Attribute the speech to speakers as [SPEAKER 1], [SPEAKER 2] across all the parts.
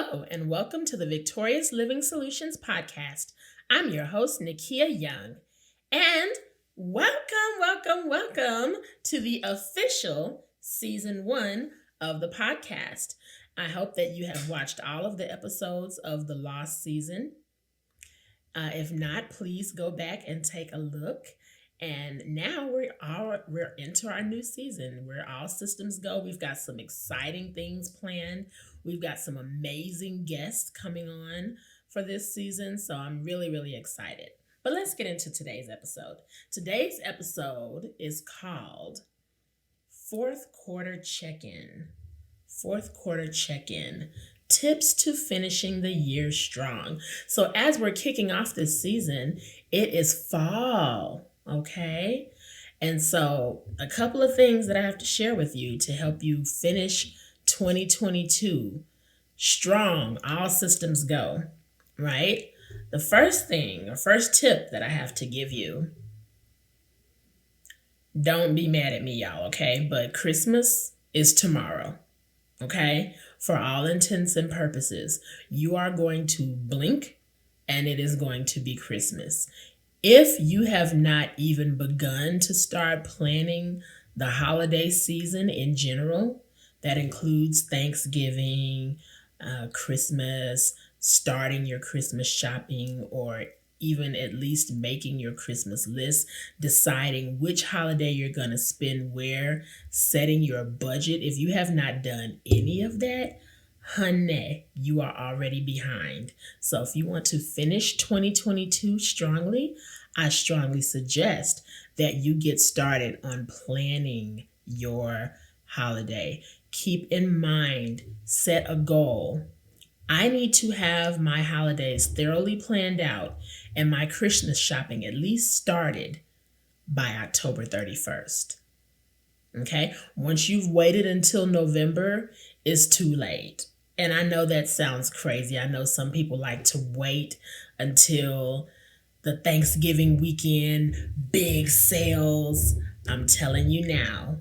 [SPEAKER 1] Hello, and welcome to the Victorious Living Solutions podcast. I'm your host, Nikeya Young, and welcome to the official season 1 of the podcast. I hope that you have watched all of the episodes of the lost season. If not, please go back and take a look. And now we're into our new season. We're all systems go. We've got some exciting things planned. We've got some amazing guests coming on for this season. So I'm really excited. But let's get into today's episode. Today's episode is called Fourth Quarter Check-In. Fourth Quarter Check-In. Tips to finishing the year strong. So as we're kicking off this season, it is fall. Okay. And so a couple of things that I have to share with you to help you finish 2022 strong, all systems go, right? The first tip that I have to give you, don't be mad at me, y'all, okay? But Christmas is tomorrow, okay? For all intents and purposes, you are going to blink and it is going to be Christmas. If you have not even begun to start planning the holiday season in general, that includes Thanksgiving, Christmas, starting your Christmas shopping, or even at least making your Christmas list, deciding which holiday you're going to spend where, setting your budget. If you have not done any of that, honey, you are already behind. So if you want to finish 2022 strongly, I strongly suggest that you get started on planning your holiday. Keep in mind, set a goal. I need to have my holidays thoroughly planned out and my Christmas shopping at least started by October 31st. Okay? Once you've waited until November, it's too late. And I know that sounds crazy. I know some people like to wait until the Thanksgiving weekend, big sales. I'm telling you now,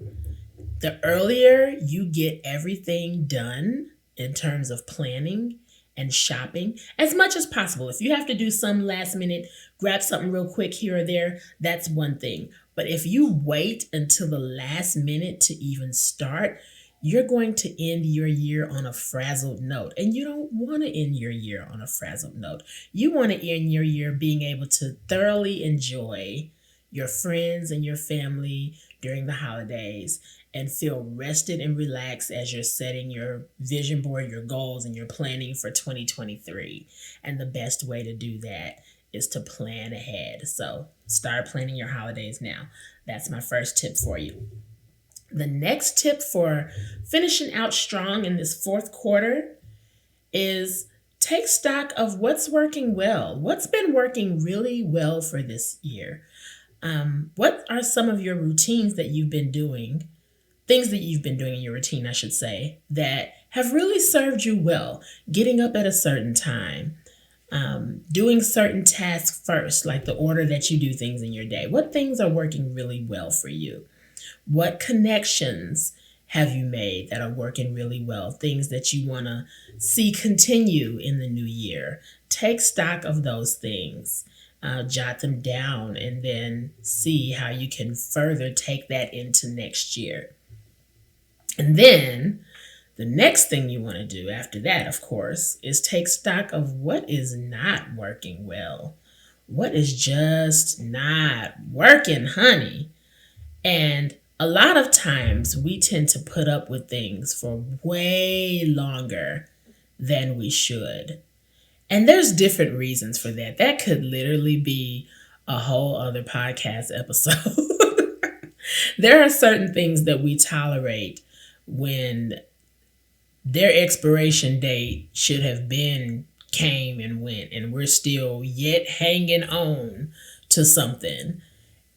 [SPEAKER 1] the earlier you get everything done in terms of planning and shopping, as much as possible. If you have to do some last minute, grab something real quick here or there, that's one thing. But if you wait until the last minute to even start, you're going to end your year on a frazzled note. And you don't want to end your year on a frazzled note. You want to end your year being able to thoroughly enjoy your friends and your family during the holidays and feel rested and relaxed as you're setting your vision board, your goals, and your planning for 2023. And the best way to do that is to plan ahead. So start planning your holidays now. That's my first tip for you. The next tip for finishing out strong in this fourth quarter is take stock of what's working well. What's been working really well for this year? What are some of your routines that you've been doing, things that you've been doing in your routine, I should say, that have really served you well? Getting up at a certain time, doing certain tasks first, like the order that you do things in your day. What things are working really well for you? What connections have you made that are working really well? Things that you want to see continue in the new year. Take stock of those things. Jot them down and then see how you can further take that into next year. And then the next thing you want to do after that, of course, is take stock of what is not working well. What is just not working, honey? And a lot of times we tend to put up with things for way longer than we should. And there's different reasons for that. That could literally be a whole other podcast episode. There are certain things that we tolerate when their expiration date should have been, came and went, and we're still yet hanging on to something,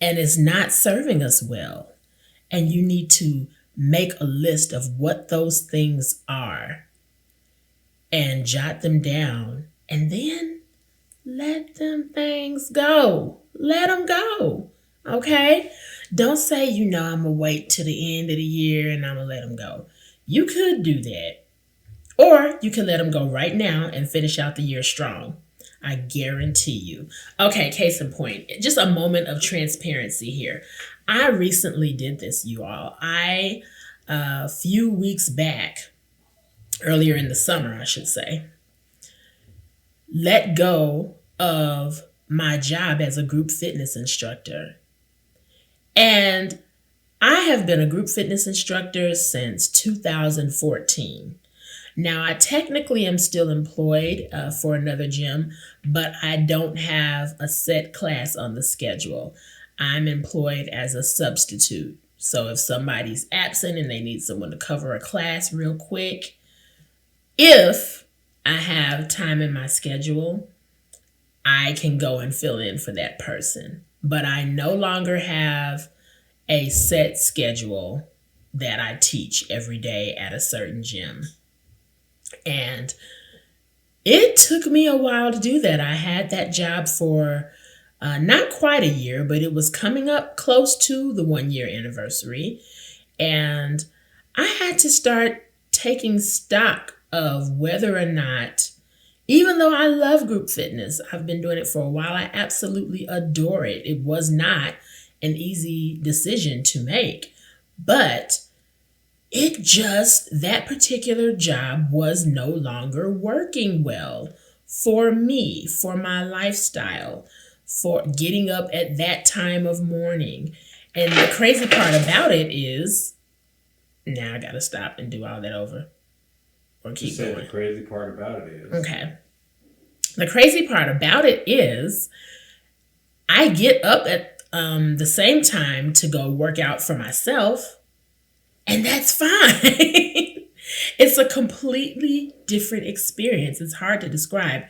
[SPEAKER 1] and it's not serving us well. And you need to make a list of what those things are and jot them down, and then let them things go. Let them go. Okay? Don't say, I'm going to wait to the end of the year and I'm going to let them go. You could do that. Or you can let them go right now and finish out the year strong. I guarantee you. Okay, case in point, just a moment of transparency here. I recently did this, you all. A few weeks back, earlier in the summer, I should say, let go of my job as a group fitness instructor. And I have been a group fitness instructor since 2014. Now, I technically am still employed for another gym, but I don't have a set class on the schedule. I'm employed as a substitute. So if somebody's absent and they need someone to cover a class real quick, if I have time in my schedule, I can go and fill in for that person. But I no longer have a set schedule that I teach every day at a certain gym. And it took me a while to do that. I had that job for not quite a year, but it was coming up close to the 1-year anniversary. And I had to start taking stock of whether or not, even though I love group fitness, I've been doing it for a while, I absolutely adore it. It was not an easy decision to make, but that particular job was no longer working well for me, for my lifestyle, for getting up at that time of morning. And the crazy part about it is, now I got to stop and do all that over or keep going.
[SPEAKER 2] The crazy part about it is.
[SPEAKER 1] Okay. The crazy part about it is I get up at the same time to go work out for myself, and that's fine. It's a completely different experience. It's hard to describe.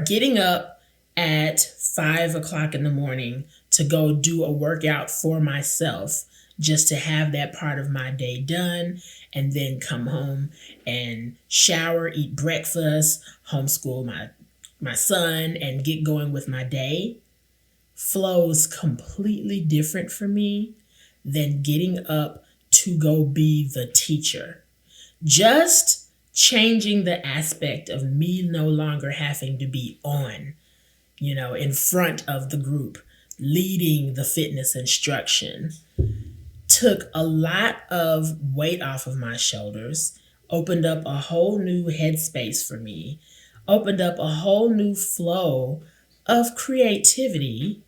[SPEAKER 1] Getting up at 5 o'clock in the morning to go do a workout for myself, just to have that part of my day done, and then come home and shower, eat breakfast, homeschool my son, and get going with my day, flows completely different for me than getting up to go be the teacher. Just changing the aspect of me no longer having to be on, in front of the group, leading the fitness instruction, took a lot of weight off of my shoulders, opened up a whole new headspace for me, opened up a whole new flow of creativity.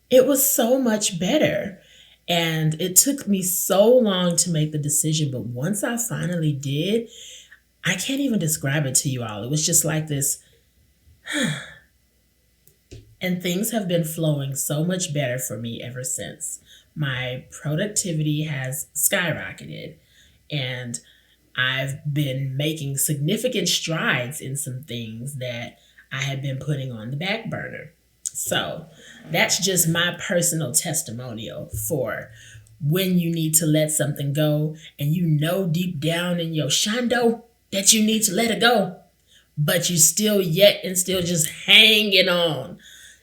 [SPEAKER 1] It was so much better. And it took me so long to make the decision, but once I finally did, I can't even describe it to you all. It was just like this, and things have been flowing so much better for me ever since. My productivity has skyrocketed, and I've been making significant strides in some things that I had been putting on the back burner. So that's just my personal testimonial for when you need to let something go, and deep down in your shando that you need to let it go, but you still just hanging on.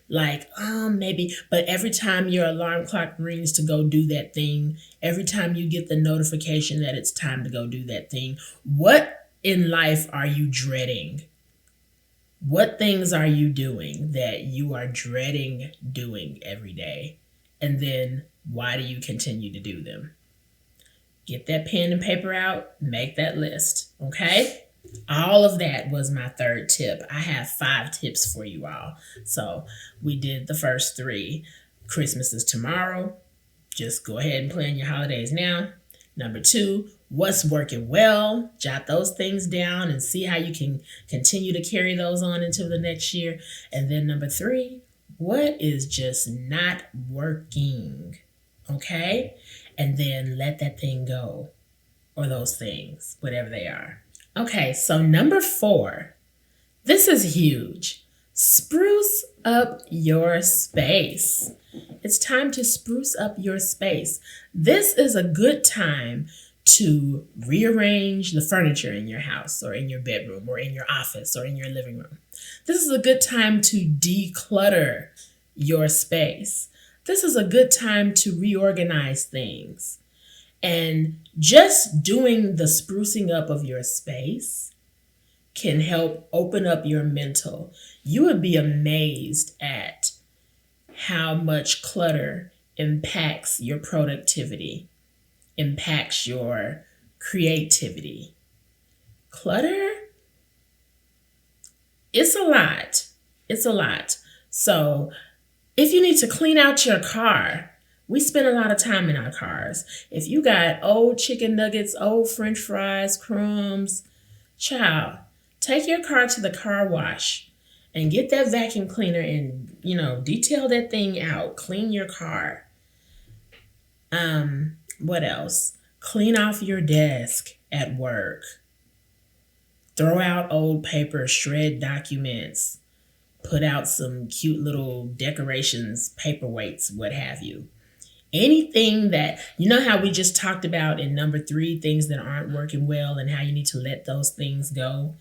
[SPEAKER 1] Like, maybe, but every time your alarm clock rings to go do that thing, every time you get the notification that it's time to go do that thing, what in life are you dreading? What things are you doing that you are dreading doing every day? And then why do you continue to do them? Get that pen and paper out, make that list, okay? All of that was my third tip. I have 5 tips for you all. So we did the first 3. Christmas is tomorrow. Just go ahead and plan your holidays now. Number 2, what's working well? Jot those things down and see how you can continue to carry those on into the next year. And then number 3, what is just not working? Okay? And then let that thing go, or those things, whatever they are. Okay, so number 4, this is huge. Spruce up your space. It's time to spruce up your space. This is a good time to rearrange the furniture in your house or in your bedroom or in your office or in your living room. This is a good time to declutter your space. This is a good time to reorganize things. And just doing the sprucing up of your space can help open up your mental. You would be amazed at how much clutter impacts your productivity, impacts your creativity. Clutter, it's a lot. It's a lot. So if you need to clean out your car, we spend a lot of time in our cars. If you got old chicken nuggets, old French fries, crumbs, child, take your car to the car wash and get that vacuum cleaner and, detail that thing out. Clean your car. What else? Clean off your desk at work. Throw out old paper, shred documents, put out some cute little decorations, paperweights, what have you. Anything that, how we just talked about in number 3, things that aren't working well and how you need to let those things go.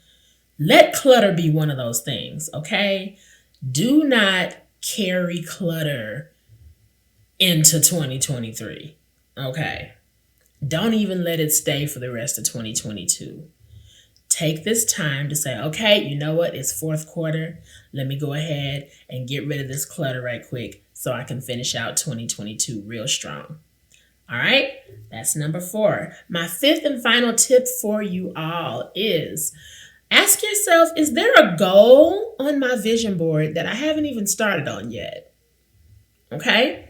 [SPEAKER 1] Let clutter be one of those things, okay? Do not carry clutter into 2023, okay? Don't even let it stay for the rest of 2022. Take this time to say, okay, you know what? It's fourth quarter. Let me go ahead and get rid of this clutter right quick so I can finish out 2022 real strong. All right, that's number 4. My 5th and final tip for you all is ask yourself, is there a goal on my vision board that I haven't even started on yet? Okay.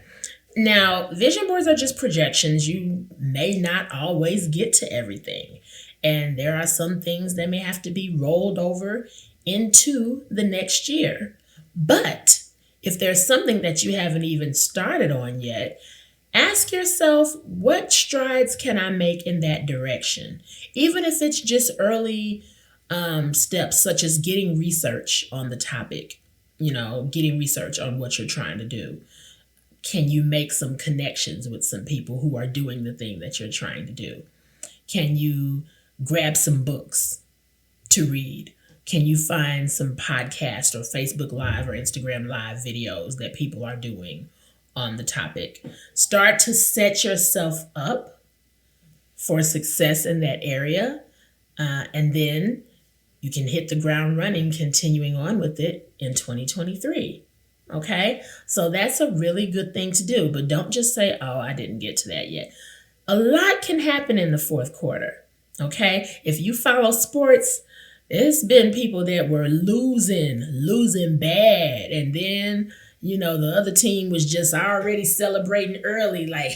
[SPEAKER 1] Now, vision boards are just projections. You may not always get to everything. And there are some things that may have to be rolled over into the next year. But if there's something that you haven't even started on yet, ask yourself, what strides can I make in that direction? Even if it's just early steps, such as getting research on the topic, getting research on what you're trying to do. Can you make some connections with some people who are doing the thing that you're trying to do? Can you grab some books to read? Can you find some podcast or Facebook Live or Instagram Live videos that people are doing on the topic? Start to set yourself up for success in that area. And then you can hit the ground running, continuing on with it in 2023. Okay? So that's a really good thing to do. But don't just say, oh, I didn't get to that yet. A lot can happen in the fourth quarter. Okay? If you follow sports, there's been people that were losing bad. And then, the other team was just already celebrating early, like,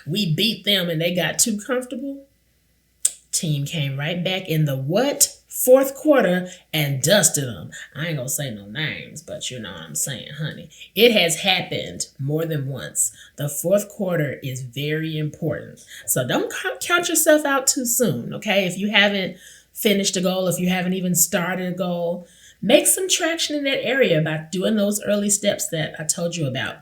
[SPEAKER 1] we beat them and they got too comfortable. Team came right back in the fourth quarter and dusted them. I ain't gonna say no names, but you know what I'm saying, honey. It has happened more than once. The fourth quarter is very important. So don't count yourself out too soon, okay? If you haven't finished a goal, if you haven't even started a goal, make some traction in that area by doing those early steps that I told you about.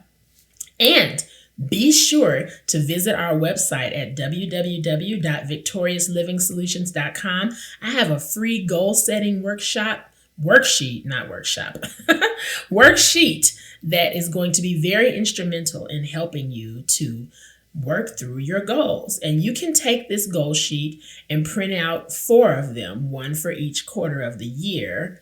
[SPEAKER 1] And be sure to visit our website at www.victoriousliving.solutions.com. I have a free goal setting worksheet that is going to be very instrumental in helping you to work through your goals. And you can take this goal sheet and print out 4 of them, one for each quarter of the year.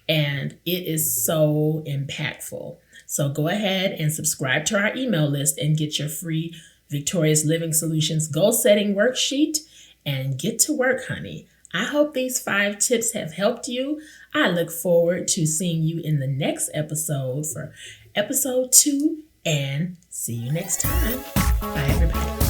[SPEAKER 1] And it is so impactful. So go ahead and subscribe to our email list and get your free Victorious Living Solutions goal setting worksheet and get to work, honey. I hope these 5 tips have helped you. I look forward to seeing you in the next episode for episode 2, and see you next time. Bye, everybody.